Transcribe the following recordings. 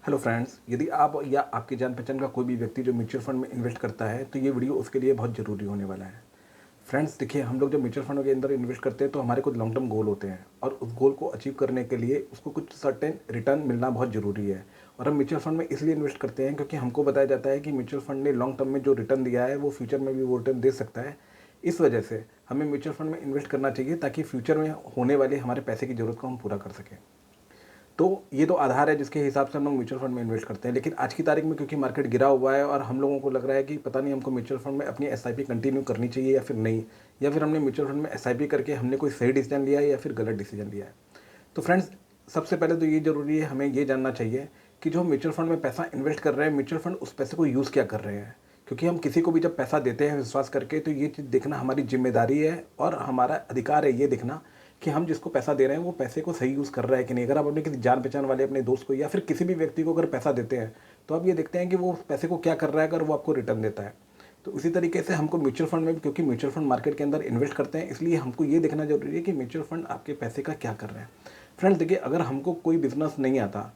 Hello friends, यदि आप या आपकी जान पहचान का कोई भी व्यक्ति जो म्यूचुअल फंड में इन्वेस्ट करता है तो ये वीडियो उसके लिए बहुत ज़रूरी होने वाला है। फ्रेंड्स देखिए, हम लोग जब म्यूचुअल फंड के अंदर इन्वेस्ट करते हैं तो हमारे कुछ लॉन्ग टर्म गोल होते हैं और उस गोल को अचीव करने के लिए उसको कुछ सर्टेन रिटर्न मिलना बहुत ज़रूरी है। और हम म्यूचुअल फंड में इसलिए इन्वेस्ट करते हैं क्योंकि हमको बताया जाता है कि म्यूचुअल फंड ने लॉन्ग टर्म में जो रिटर्न दिया है वो फ्यूचर में भी वो रिटर्न दे सकता है। इस वजह से हमें म्यूचुअल फंड में इन्वेस्ट करना चाहिए ताकि फ्यूचर में होने वाले हमारे पैसे की ज़रूरत को हम पूरा कर सकें। तो ये तो आधार है जिसके हिसाब से हम लोग म्यूचुअल फंड में इन्वेस्ट करते हैं। लेकिन आज की तारीख में क्योंकि मार्केट गिरा हुआ है और हम लोगों को लग रहा है कि पता नहीं हमको म्यूचुअल फंड में अपनी एसआईपी कंटिन्यू करनी चाहिए या फिर नहीं, या फिर हमने म्यूचुअल फंड में एसआईपी करके हमने कोई सही डिसीजन लिया है या फिर गलत डिसीजन लिया है। तो फ्रेंड्स, सबसे पहले तो ये ज़रूरी है, हमें ये जानना चाहिए कि जो म्यूचुअल फंड में पैसा इन्वेस्ट कर रहे हैं, म्यूचुअल फंड उस पैसे को यूज़ क्या कर रहे हैं। क्योंकि हम किसी को भी जब पैसा देते हैं विश्वास करके, तो ये चीज़ देखना हमारी जिम्मेदारी है और हमारा अधिकार है ये देखना कि हम जिसको पैसा दे रहे हैं वो पैसे को सही यूज़ कर रहा है कि नहीं। अगर आप अपने किसी जान पहचान वाले अपने दोस्त को या फिर किसी भी व्यक्ति को अगर पैसा देते हैं तो आप ये देखते हैं कि वो पैसे को क्या कर रहा है, अगर वो आपको रिटर्न देता है। तो इसी तरीके से हमको म्यूचुअल फंड में भी, क्योंकि म्यूचुअल फंड मार्केट के अंदर इन्वेस्ट करते हैं, इसलिए हमको ये देखना जरूरी है कि म्यूचुअल फंड आपके पैसे का क्या कर रहे हैं। फ्रेंड्स देखिए, अगर हमको कोई बिजनेस नहीं आता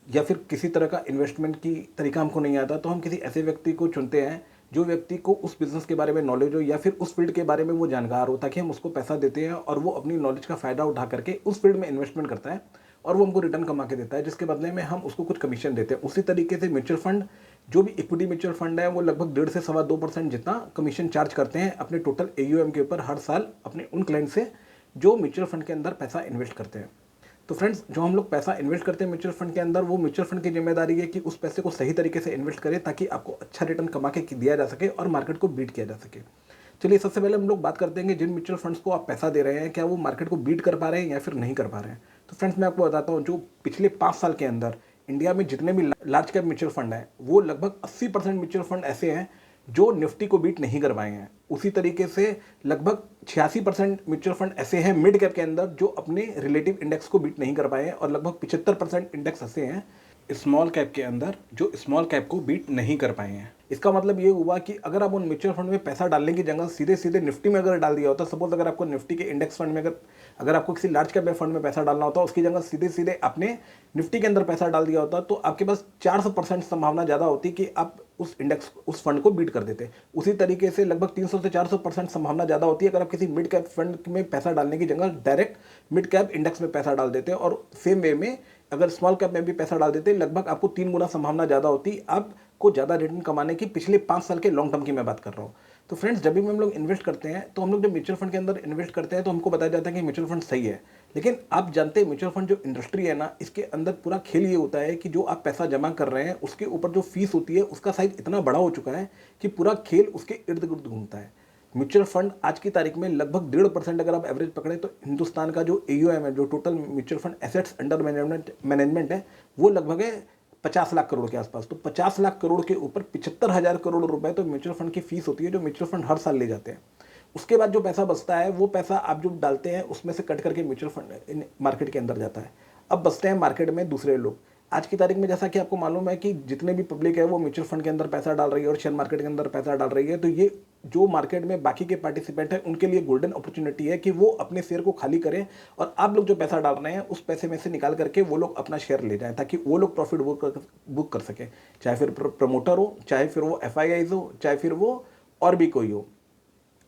या फिर किसी तरह का इन्वेस्टमेंट की तरीका हमको नहीं आता तो हम किसी ऐसे व्यक्ति को चुनते हैं जो व्यक्ति को उस बिज़नेस के बारे में नॉलेज हो या फिर उस फील्ड के बारे में वो जानकार हो, ताकि हम उसको पैसा देते हैं और वो अपनी नॉलेज का फ़ायदा उठा करके उस फील्ड में इन्वेस्टमेंट करता है और वो हमको रिटर्न कमा के देता है, जिसके बदले में हम उसको कुछ कमीशन देते हैं। उसी तरीके से म्यूचुअल फंड, जो भी इक्विटी म्यूचुअल फंड है, वो लगभग 1.5 से 2.25% जितना कमीशन चार्ज करते हैं अपने टोटल AUM के ऊपर हर साल अपने उन क्लाइंट से जो म्यूचुअल फंड के अंदर पैसा इन्वेस्ट करते हैं। तो फ्रेंड्स, जो हम लोग पैसा इन्वेस्ट करते हैं म्यूचुअल फंड के अंदर, वो म्यूचुअल फंड की जिम्मेदारी है कि उस पैसे को सही तरीके से इन्वेस्ट करें ताकि आपको अच्छा रिटर्न कमा के दिया जा सके और मार्केट को बीट किया जा सके। चलिए, सबसे पहले हम लोग बात करते हैं कि जिन म्यूचुअल फंड्स को आप पैसा दे रहे हैं, क्या वो मार्केट को बीट कर पा रहे हैं या फिर नहीं कर पा रहे हैं। तो फ्रेंड्स, मैं आपको बताता हूँ, जो पिछले 5 साल के अंदर इंडिया में जितने भी लार्ज कैप म्यूचुअल फंड हैं, वो लगभग 80% म्यूचुअल फंड ऐसे हैं जो निफ्टी को बीट नहीं करवाए हैं। उसी तरीके से लगभग 86% म्यूचुअल फंड ऐसे हैं मिड कैप के अंदर जो अपने रिलेटिव इंडेक्स को बीट नहीं कर पाए हैं, और लगभग 75% इंडेक्स ऐसे हैं स्मॉल कैप के अंदर जो स्मॉल कैप को बीट नहीं कर पाए हैं। इसका मतलब ये हुआ कि अगर आप उन म्यूचुअल फंड में पैसा डालने की जगह सीधे सीधे निफ्टी में अगर डाल दिया होता, सपोज अगर आपको निफ्टी के इंडेक्स फंड में अगर आपको किसी लार्ज कैप फंड में पैसा डालना होता, उसकी जगह सीधे सीधे आपने निफ्टी के अंदर पैसा डाल दिया होता, तो आपके पास 400% संभावना ज़्यादा होती कि आप उस इंडेक्स उस फंड को बीट कर देते। उसी तरीके से लगभग 300 से 400% संभावना ज़्यादा होती है अगर आप किसी मिड कैप फंड में पैसा डालने की जगह डायरेक्ट मिड कैप इंडेक्स में पैसा डाल देते, और सेम वे में अगर स्मॉल कैप में भी पैसा डाल देते, लगभग आपको 3 गुना संभावना ज़्यादा होती आपको ज़्यादा रिटर्न कमाने की। पिछले 5 साल के लॉन्ग टर्म की मैं बात कर रहा हूँ। तो फ्रेंड्स, जब भी हम लोग इन्वेस्ट करते हैं तो हम लोग जब म्यूचुअल फंड के अंदर इन्वेस्ट करते हैं तो हमको बताया जाता है कि म्यूचुअल फंड सही है। लेकिन आप जानते हैं म्यूचुअल फंड जो इंडस्ट्री है ना, इसके अंदर पूरा खेल ये होता है कि जो आप पैसा जमा कर रहे हैं उसके ऊपर जो फीस होती है उसका साइज इतना बड़ा हो चुका है कि पूरा खेल उसके इर्द गिर्द घूमता है। म्यूचुअल फंड आज की तारीख में लगभग 1.5% अगर आप एवरेज पकड़े तो हिंदुस्तान का जो AUM है, जो total mutual fund assets under management है, वो लगभग है 50 लाख करोड़ के आसपास। तो 50 लाख करोड़ के ऊपर 75,000 करोड़ रुपए तो म्यूचुअल फंड की फीस होती है जो म्यूचुअल फंड हर साल ले जाते हैं। उसके बाद जो पैसा बचता है वो पैसा आप जो डालते हैं उसमें से कट करके म्यूचुअल फंड मार्केट के अंदर जाता है। अब बचते हैं मार्केट में दूसरे लोग। आज की तारीख में जैसा कि आपको मालूम है कि जितने भी पब्लिक है वो म्यूचुअल फंड के अंदर पैसा डाल रही है और शेयर मार्केट के अंदर पैसा डाल रही है, तो ये जो मार्केट में बाकी के पार्टिसिपेंट हैं उनके लिए गोल्डन अपॉर्चुनिटी है कि वो अपने शेयर को खाली करें और आप लोग जो पैसा डाल रहे हैं उस पैसे में से निकाल करके वो लोग अपना शेयर ले जाएं, ताकि वो लोग प्रॉफिट बुक कर सकें, चाहे फिर प्रमोटर हो, चाहे फिर वो FIIs हो, चाहे फिर वो और भी कोई हो।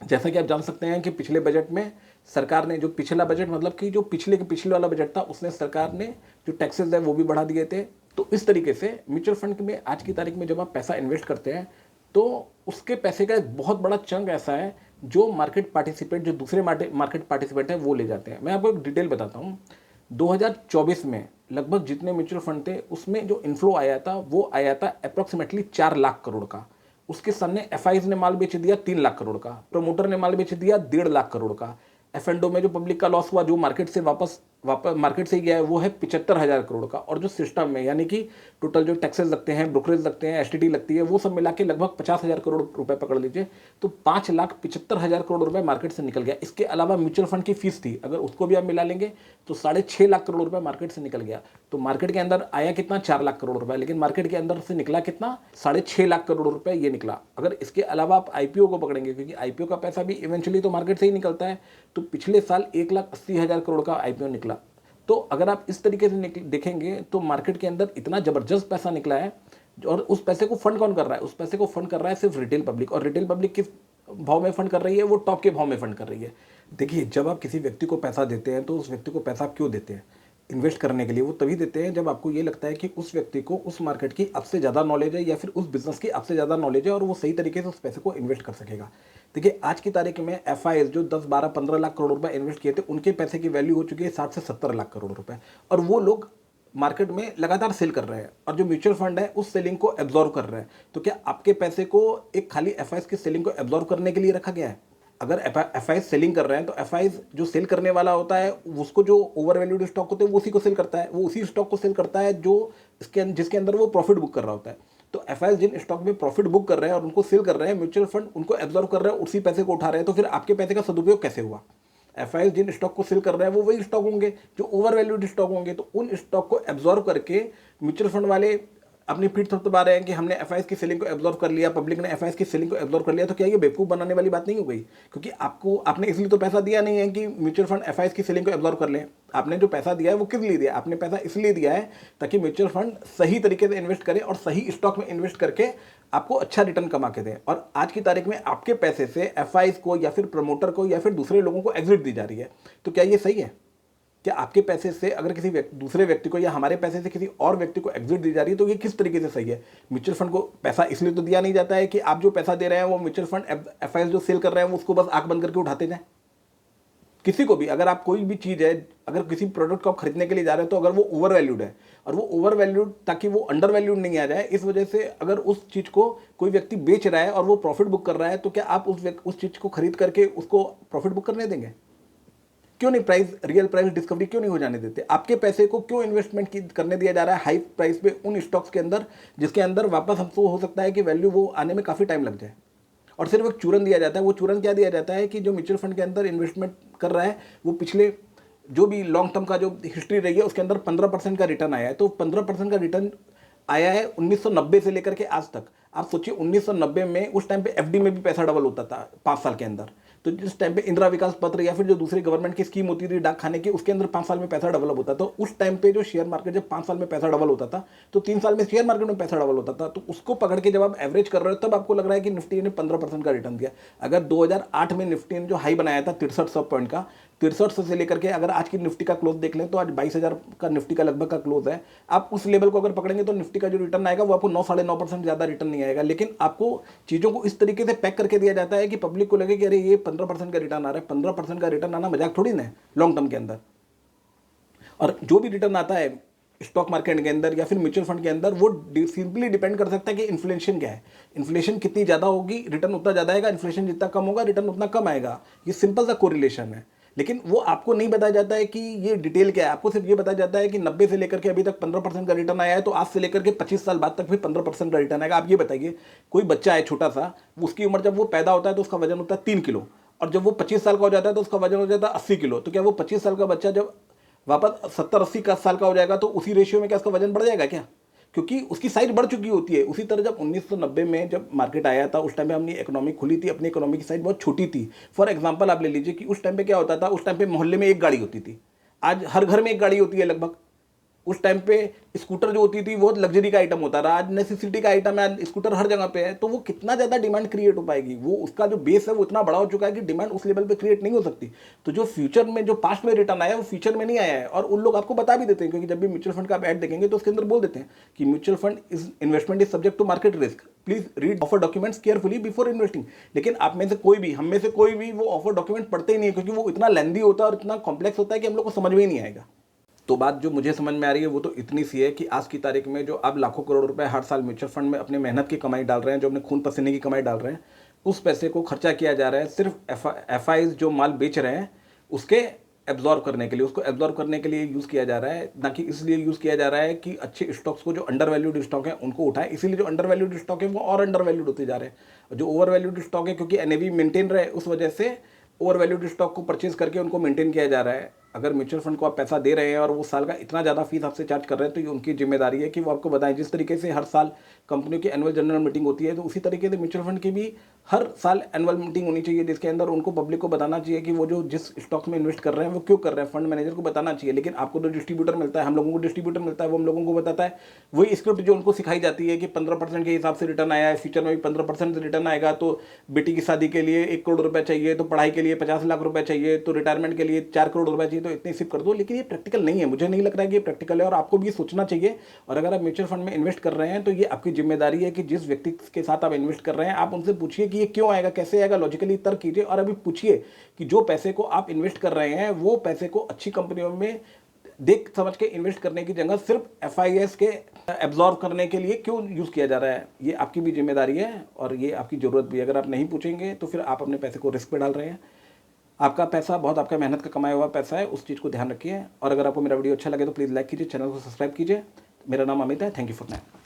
जैसा कि आप जान सकते हैं कि पिछले बजट में सरकार ने, जो पिछला बजट मतलब कि जो पिछले वाला बजट था, उसने सरकार ने जो टैक्सेस है वो भी बढ़ा दिए थे। तो इस तरीके से म्यूचुअल फंड में आज की तारीख में जब आप पैसा इन्वेस्ट करते हैं तो उसके पैसे का एक बहुत बड़ा चंक ऐसा है जो मार्केट पार्टिसिपेंट, जो दूसरे मार्केट पार्टिसिपेंट है वो ले जाते हैं। मैं आपको एक डिटेल बताता हूँ। 2024 में लगभग जितने म्यूचुअल फंड थे उसमें जो इन्फ्लो आया था वो आया था अप्रॉक्सीमेटली 4 लाख करोड़ का। उसके सामने FIs ने माल बेच दिया 3 लाख करोड़ का, प्रमोटर ने माल बेच दिया 1.5 लाख करोड़ का। F&O में जो पब्लिक का लॉस हुआ, जो मार्केट से वापस मार्केट से गया है, वो है 75,000 करोड़ का। और जो सिस्टम में, यानी कि टोटल जो टैक्सेस लगते हैं, ब्रोकरेज लगते हैं, STT लगती है, वो सब मिला के लगभग 50,000 करोड़ रुपए पकड़ लीजिए, तो 5,75,000 करोड़ रुपए मार्केट से निकल गया। इसके अलावा म्यूचुअल फंड की फीस थी, अगर उसको भी आप मिला लेंगे तो 6.5 लाख करोड़ रुपए मार्केट से निकल गया। तो मार्केट के अंदर आया कितना, 4 लाख करोड़ रुपए, लेकिन मार्केट के अंदर से निकला कितना, 6.5 लाख करोड़ रुपए ये निकला। अगर इसके अलावा आप IPO को पकड़ेंगे, क्योंकि IPO का पैसा भी इवेंचुअली तो मार्केट से ही निकलता है, तो पिछले साल 1,80,000 करोड़ का IPO निकला। तो अगर आप इस तरीके से देखेंगे तो मार्केट के अंदर इतना ज़बरदस्त पैसा निकला है, और उस पैसे को फंड कौन कर रहा है? उस पैसे को फंड कर रहा है सिर्फ रिटेल पब्लिक। और रिटेल पब्लिक किस भाव में फंड कर रही है? वो टॉप के भाव में फंड कर रही है। देखिए, जब आप किसी व्यक्ति को पैसा देते हैं तो उस व्यक्ति को पैसा आप क्यों देते हैं? इन्वेस्ट करने के लिए। वो तभी देते हैं जब आपको ये लगता है कि उस व्यक्ति को उस मार्केट की आपसे ज़्यादा नॉलेज है, या फिर उस बिजनेस की आपसे ज़्यादा नॉलेज है, और वो सही तरीके से उस पैसे को इन्वेस्ट कर सकेगा। देखिए, आज की तारीख में एफआईएस जो 10, 12, 15 लाख करोड़ रुपए इन्वेस्ट किए थे, उनके पैसे की वैल्यू हो चुकी है 60 से 70 लाख करोड़ रुपए, और वो लोग मार्केट में लगातार सेल कर रहे हैं, और जो म्यूचुअल फंड है उस सेलिंग को एब्जॉर्व कर रहे हैं। तो क्या आपके पैसे को एक खाली एफआईएस की सेलिंग को एब्जॉर्व करने के लिए रखा गया है? अगर एफआईएस सेलिंग कर रहे हैं तो एफआईएस जो सेल करने वाला होता है, उसको जो ओवर वैल्यूड स्टॉक होते हैं वो उसी को सेल करता है। वो उसी स्टॉक को सेल करता है जो जिसके अंदर वो प्रॉफिट बुक कर रहा होता है। तो एफआईएस जिन स्टॉक में प्रॉफिट बुक कर रहे हैं और उनको सेल कर रहे हैं, म्यूचुअल फंड उनको एब्जॉर्व कर रहे हैं, उसी पैसे को उठा रहे हैं। तो फिर आपके पैसे का सदुपयोग कैसे हुआ? एफआईएस जिन स्टॉक को सेल कर रहे हैं वो वही स्टॉक होंगे जो ओवर वैल्यूड स्टॉक होंगे। तो उन स्टॉक को एब्जॉर्व करके म्यूचुअल फंड वाले अपनी पीठ थपथपा रहे हैं कि हमने एफआईएस की सेलिंग को एब्जॉर्व कर लिया, पब्लिक ने एफआईएस की सेलिंग को एब्जॉर्व कर लिया। तो क्या ये बेवकूफ़ बनाने वाली बात नहीं हो गई? क्योंकि आपने इसलिए तो पैसा दिया नहीं है कि म्यूचुअल फंड एफआईएस की सेलिंग को एब्जॉर्व कर लें। आपने जो पैसा दिया है वो किस लिए दिया? आपने पैसा इसलिए दिया है ताकि म्यूचुअल फंड सही तरीके से इन्वेस्ट करे और सही स्टॉक में इन्वेस्ट करके आपको अच्छा रिटर्न कमा के दें। और आज की तारीख में आपके पैसे से एफआईएस को या फिर प्रमोटर को या फिर दूसरे लोगों को एग्जिट दी जा रही है। तो क्या ये सही है? क्या आपके पैसे से अगर किसी दूसरे व्यक्ति को या हमारे पैसे से किसी और व्यक्ति को एग्जिट दी जा रही है तो ये किस तरीके से सही है? म्यूचुअल फंड को पैसा इसलिए तो दिया नहीं जाता है कि आप जो पैसा दे रहे हैं वो म्यूचुअल फंड एफआईएस जो सेल कर रहे हैं वो उसको बस आंख बंद करके उठाते जाएं। किसी को भी अगर आप कोई भी चीज़ है, अगर किसी प्रोडक्ट को आप खरीदने के लिए जा रहे हैं तो अगर वो ओवर वैल्यूड है, और वो ओवर वैल्यूड ताकि वो अंडर वैल्यूड नहीं आ जाए, इस वजह से अगर उस चीज़ को कोई व्यक्ति बेच रहा है और वो प्रॉफिट बुक कर रहा है, तो क्या आप उस चीज़ को खरीद करके उसको प्रॉफिट बुक करने देंगे? क्यों नहीं रियल प्राइस डिस्कवरी क्यों नहीं हो जाने देते? आपके पैसे को क्यों इन्वेस्टमेंट करने दिया जा रहा है हाई प्राइस पे उन स्टॉक्स के अंदर जिसके अंदर वापस हमको हो सकता है कि वैल्यू वो आने में काफ़ी टाइम लग जाए? और सिर्फ एक चूरन दिया जाता है। वो चूरन क्या दिया जाता है कि जो म्यूचुअल फंड के अंदर इन्वेस्टमेंट कर रहा है वो पिछले जो भी लॉन्ग टर्म का जो हिस्ट्री रही है उसके अंदर 15% का रिटर्न आया है। तो 15% का रिटर्न आया है 1990 से लेकर के आज तक। आप सोचिए 1990 में उस टाइम पे एफडी में भी पैसा डबल होता था 5 साल के अंदर। तो जिस टाइम पे इंदिरा विकास पत्र या फिर जो दूसरी गवर्नमेंट की स्कीम होती थी डाक खाने की, उसके अंदर 5 साल में पैसा डबल होता था। तो उस टाइम पे जो शेयर मार्केट जब 5 साल में पैसा डबल होता था तो 3 साल में शेयर मार्केट में पैसा डबल होता था। तो उसको पकड़ के जब आप एवरेज कर रहे हो तब आपको लग रहा है कि निफ्टी ने 15% का रिटर्न दिया। अगर 2008 में निफ्टी ने जो हाई बनाया था 6300 पॉइंट का, 6300 से लेकर के अगर आज की निफ्टी का क्लोज देख लें तो आज 22,000 का निफ्टी का लगभग का क्लोज है। आप उस लेवल को अगर पकड़ेंगे तो निफ्टी का जो रिटर्न आएगा वो आपको 9, 9.5% ज़्यादा रिटर्न नहीं आएगा। लेकिन आपको चीज़ों को इस तरीके से पैक करके दिया जाता है कि पब्लिक को लगे कि अरे ये 15% का रिटर्न आ रहा है। 15% का रिटर्न आना मजाक थोड़ी ना है लॉन्ग टर्म के अंदर। और जो भी रिटर्न आता है स्टॉक मार्केट के अंदर या फिर म्यूचुअल फंड के अंदर, वो सिंपली डिपेंड कर सकता है कि इन्फ्लेशन क्या है। इन्फ्लेशन कितनी ज़्यादा होगी रिटर्न उतना ज़्यादा आएगा, इन्फ्लेशन जितना कम होगा रिटर्न उतना कम आएगा। ये सिंपल सा कोरिलेशन है। लेकिन वो आपको नहीं बताया जाता है कि ये डिटेल क्या है। आपको सिर्फ ये बताया जाता है कि 90 से लेकर के अभी तक 15% का रिटर्न आया है, तो आज से लेकर के 25 साल बाद तक फिर 15% का रिटर्न आएगा। आप ये बताइए, कोई बच्चा है छोटा सा, उसकी उम्र जब वो पैदा होता है तो उसका वजन होता है 3 किलो, और जब वो 25 साल का हो जाता है तो उसका वजन हो जाता है 80 किलो। तो क्या वो 25 साल का बच्चा जब वापस 70-80 साल का हो जाएगा तो उसी रेशियो में क्या उसका वजन बढ़ जाएगा क्या? क्योंकि उसकी साइज बढ़ चुकी होती है। उसी तरह जब 1990 में जब मार्केट आया था उस टाइम पे अपनी इकोनॉमी खुली थी, अपनी इकोनॉमी की साइज बहुत छोटी थी। फॉर एग्जांपल आप ले लीजिए कि उस टाइम पे क्या होता था, उस टाइम पे मोहल्ले में एक गाड़ी होती थी, आज हर घर में एक गाड़ी होती है लगभग। उस टाइम पे स्कूटर जो होती थी वो लग्जरी का आइटम होता था, आज नेसेसिटी का आइटम है, आज स्कूटर हर जगह पे है। तो वो कितना ज़्यादा डिमांड क्रिएट हो पाएगी, वो उसका जो बेस है वो इतना बड़ा हो चुका है कि डिमांड उस लेवल पे क्रिएट नहीं हो सकती। तो जो फ्यूचर में जो पास्ट में रिटर्न आया है वो फ्यूचर में नहीं आया है। और उन लोग आपको बता भी देते हैं, क्योंकि जब भी म्यूचुअल फंड का आप ऐड देखेंगे तो उसके अंदर बोल देते हैं कि mutual fund is investment is subject to market risk, please read offer documents carefully before investing. लेकिन आप में से कोई भी, हम में से कोई भी वो ऑफर डॉक्यूमेंट पढ़ते ही नहीं है, क्योंकि वो इतना लेंदी होता है और इतना कॉम्प्लेक्स होता है कि हम लोग को समझ में ही नहीं आएगा। तो बात जो मुझे समझ में आ रही है वो तो इतनी सी है कि आज की तारीख में जो अब लाखों करोड़ रुपए हर साल म्यूचुअल फंड में अपने मेहनत की कमाई डाल रहे हैं, जो अपने खून पसीने की कमाई डाल रहे हैं, उस पैसे को खर्चा किया जा रहा है सिर्फ एफआईज जो माल बेच रहे हैं उसके एब्जॉर्व करने के लिए, उसको एब्जॉर्व करने के लिए यूज़ किया जा रहा है, ना कि इसलिए यूज़ किया जा रहा है कि अच्छे स्टॉक्स को, जो अंडर वैल्यूड स्टॉक है उनको उठाएं। इसीलिए जो अंडर वैल्यूड स्टॉक है वो और अंडर वैल्यूड होते जा रहे हैं। जो ओवर वैल्यूड स्टॉक है, क्योंकि एनएवी मेंटेन रहे, उस वजह से ओवर वैल्यूड स्टॉक को परचेज करके उनको मेंटेन किया जा रहा है। अगर म्यूचुअल फंड को आप पैसा दे रहे हैं और वो साल का इतना ज़्यादा फीस आपसे चार्ज कर रहे हैं, तो ये उनकी जिम्मेदारी है कि वो आपको बताएं। जिस तरीके से हर साल कंपनियों की एनुअल जनरल मीटिंग होती है, तो उसी तरीके से म्यूचुअल फंड की भी हर साल एनुअल मीटिंग होनी चाहिए, जिसके अंदर उनको पब्लिक को बताना चाहिए कि वो जो जिस स्टॉक में इन्वेस्ट कर रहे हैं वो क्यों कर रहे हैं, फंड मैनेजर को बताना चाहिए। लेकिन आपको तो डिस्ट्रीब्यूटर मिलता है, हम लोगों को डिस्ट्रीब्यूटर मिलता है, वो हम लोगों को बताता है वही स्क्रिप्ट जो उनको सिखाई जाती है कि 15% के हिसाब से रिटर्न आया है, फ्यूचर में भी 15% रिटर्न आएगा, तो बेटी की शादी के लिए 1 करोड़ रुपए चाहिए, तो पढ़ाई के लिए 50 लाख रुपए चाहिए, तो रिटायरमेंट के लिए 4 करोड़ रुपए चाहिए, तो इतनी सिप कर दो। लेकिन ये प्रैक्टिकल नहीं है, मुझे नहीं लग रहा है कि ये प्रैक्टिकल है, और आपको भी सोचना चाहिए। और अगर आप म्यूचुअल फंड में इन्वेस्ट कर रहे हैं तो ये आपकी जिम्मेदारी है कि जिस व्यक्ति के साथ आप इन्वेस्ट कर रहे हैं आप उनसे पूछिए कि ये क्यों आएगा, कैसे आएगा, लॉजिकली तर्क कीजिए। और अभी पूछिए कि जो पैसे को आप इन्वेस्ट कर रहे हैं वो पैसे को अच्छी कंपनियों में देख समझ के इन्वेस्ट करने की जगह सिर्फ एफआईएस के एब्जॉर्व करने के लिए क्यों यूज़ किया जा रहा है। ये आपकी भी जिम्मेदारी है और ये आपकी ज़रूरत भी है। अगर आप नहीं पूछेंगे तो फिर आप अपने पैसे को रिस्क पे डाल रहे हैं। आपका पैसा बहुत आपका मेहनत का कमाया हुआ पैसा है, उस चीज़ को ध्यान रखिए। और अगर आपको मेरा वीडियो अच्छा लगे तो प्लीज़ लाइक कीजिए, चैनल को सब्सक्राइब कीजिए। मेरा नाम अमित है। Thank you for now.